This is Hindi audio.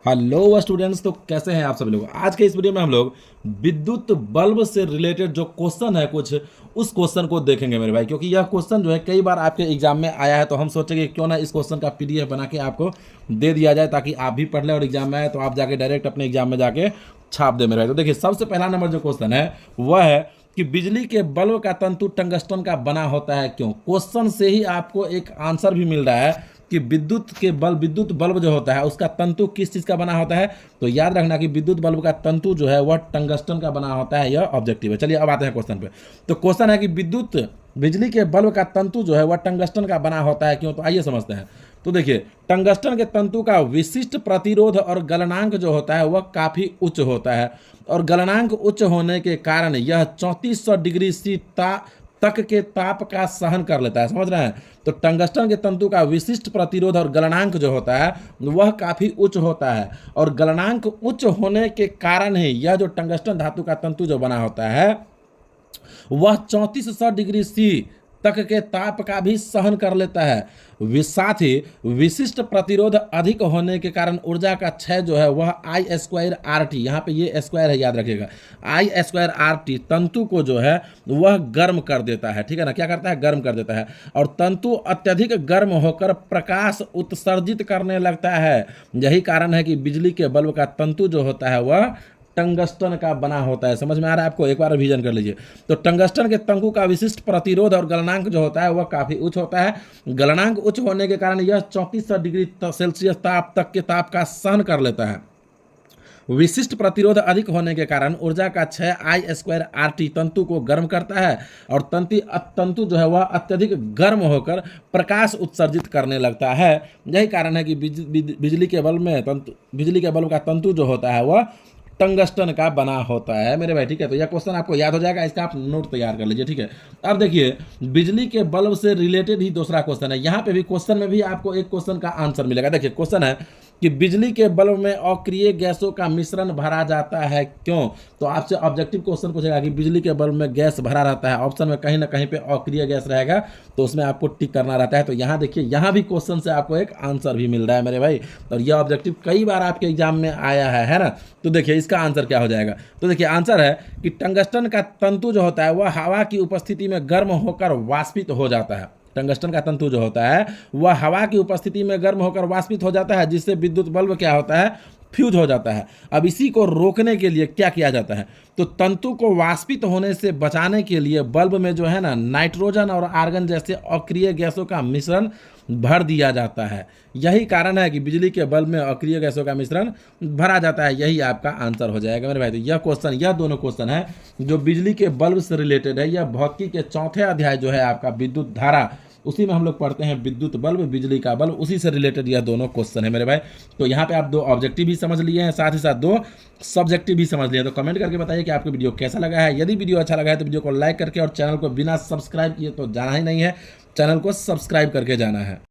हेलो स्टूडेंट्स, तो कैसे हैं आप सभी लोग। आज के इस वीडियो में हम लोग विद्युत बल्ब से रिलेटेड जो क्वेश्चन है कुछ उस क्वेश्चन को देखेंगे मेरे भाई, क्योंकि यह क्वेश्चन जो है कई बार आपके एग्जाम में आया है। तो हम सोचेंगे क्यों ना इस क्वेश्चन का पीडीएफ बना के आपको दे दिया जाए ताकि आप भी पढ़ लें और एग्जाम में आए तो आप जाके डायरेक्ट अपने एग्जाम में जाके छाप दे मेरे भाई। तो देखिए, सबसे पहला नंबर जो क्वेश्चन है वह है कि बिजली के बल्ब का तंतु टंगस्टन का बना होता है क्यों। क्वेश्चन से ही आपको एक आंसर भी मिल रहा है कि विद्युत बल्ब जो होता है उसका तंतु किस चीज का बना होता है। तो याद रखना कि विद्युत बल्ब का तंतु जो है वह टंगस्टन का बना होता है। यह ऑब्जेक्टिव है। चलिए अब आते हैं क्वेश्चन पे। तो क्वेश्चन है कि बिजली के बल्ब का तंतु जो है वह टंगस्टन का बना होता है क्यों। तो आइए समझते हैं। तो देखिए, टंगस्टन के तंतु का विशिष्ट प्रतिरोध और गलनांक जो होता है वह काफी उच्च होता है, और गलनांक उच्च होने के कारण यह 3400 डिग्री सी तक के ताप का सहन कर लेता है। समझ रहे हैं। तो टंगस्टन के तंतु का विशिष्ट प्रतिरोध और गलनांक जो होता है वह काफी उच्च होता है, और गलनांक उच्च होने के कारण ही यह जो टंगस्टन धातु का तंतु जो बना होता है वह 3400 डिग्री सी तक के ताप का भी सहन कर लेता है। साथ ही विशिष्ट प्रतिरोध अधिक होने के कारण ऊर्जा का क्षय जो है वह I²RT, यहाँ पे ये स्क्वायर है याद रखिएगा, I²RT तंतु को जो है वह गर्म कर देता है। ठीक है ना, क्या करता है, गर्म कर देता है। और तंतु अत्यधिक गर्म होकर प्रकाश उत्सर्जित करने लगता है। यही कारण है कि बिजली के बल्ब का तंतु जो होता है वह टंगस्टन का बना होता है। समझ में आ रहा है आपको, एक बार रिवीजन कर लीजिए। तो टंगस्टन के तंतु का विशिष्ट प्रतिरोध और गलनांक जो होता है वह काफी उच्च होता है। गलनांक उच्च होने के कारण यह 3400 डिग्री सेल्सियस ताप तक के ताप का सहन कर लेता है। विशिष्ट प्रतिरोध अधिक होने के कारण ऊर्जा का क्षय I²RT तंतु को गर्म करता है, और तंतु जो है वह अत्यधिक गर्म होकर प्रकाश उत्सर्जित करने लगता है। यही कारण है कि बिजली के बल्ब का तंतु जो होता है वह टंगस्टन का बना होता है मेरे भाई। ठीक है, तो यह क्वेश्चन आपको याद हो जाएगा, इसका आप नोट तैयार कर लीजिए। ठीक है, अब देखिए, बिजली के बल्ब से रिलेटेड ही दूसरा क्वेश्चन है। यहाँ पे भी क्वेश्चन में भी आपको एक क्वेश्चन का आंसर मिलेगा। देखिए, क्वेश्चन है कि बिजली के बल्ब में अक्रिय गैसों का मिश्रण भरा जाता है क्यों। तो आपसे ऑब्जेक्टिव क्वेश्चन पूछेगा कि बिजली के बल्ब में गैस भरा रहता है, ऑप्शन में कहीं ना कहीं पे अक्रिय गैस रहेगा, तो उसमें आपको टिक करना रहता है। तो यहाँ देखिए, यहाँ भी क्वेश्चन से आपको एक आंसर भी मिल रहा है मेरे भाई, और यह ऑब्जेक्टिव कई बार आपके एग्जाम में आया है ना। तो देखिए इसका आंसर क्या हो जाएगा। तो देखिए, आंसर है कि टंगस्टन का तंतु जो होता है वह हवा की उपस्थिति में गर्म होकर वाष्पित हो जाता है। टंगस्टन का तंतु जो होता है वह हवा की उपस्थिति में गर्म होकर वाष्पित हो जाता है, जिससे विद्युत बल्ब क्या होता है, फ्यूज हो जाता है। अब इसी को रोकने के लिए क्या किया जाता है, तो तंतु को वाष्पित होने से बचाने के लिए बल्ब में जो है ना नाइट्रोजन और आर्गन जैसे अक्रिय गैसों का मिश्रण भर दिया जाता है। यही कारण है कि बिजली के बल्ब में अक्रिय गैसों का मिश्रण भरा जाता है। यही आपका आंसर हो जाएगा मेरे भाई। तो यह दोनों क्वेश्चन है जो बिजली के बल्ब से रिलेटेड है। यह भौतिकी के चौथे अध्याय जो है आपका विद्युत धारा, उसी में हम लोग पढ़ते हैं विद्युत बल्ब, बिजली का बल्ब, उसी से रिलेटेड यह दोनों क्वेश्चन है मेरे भाई। तो यहाँ पे आप दो ऑब्जेक्टिव भी समझ लिए हैं, साथ ही साथ दो सब्जेक्टिव भी समझ लिए हैं। तो कमेंट करके बताइए कि आपको वीडियो कैसा लगा है। यदि वीडियो अच्छा लगा है तो वीडियो को लाइक करके, और चैनल को बिना सब्सक्राइब किए तो जाना ही नहीं है, चैनल को सब्सक्राइब करके जाना है।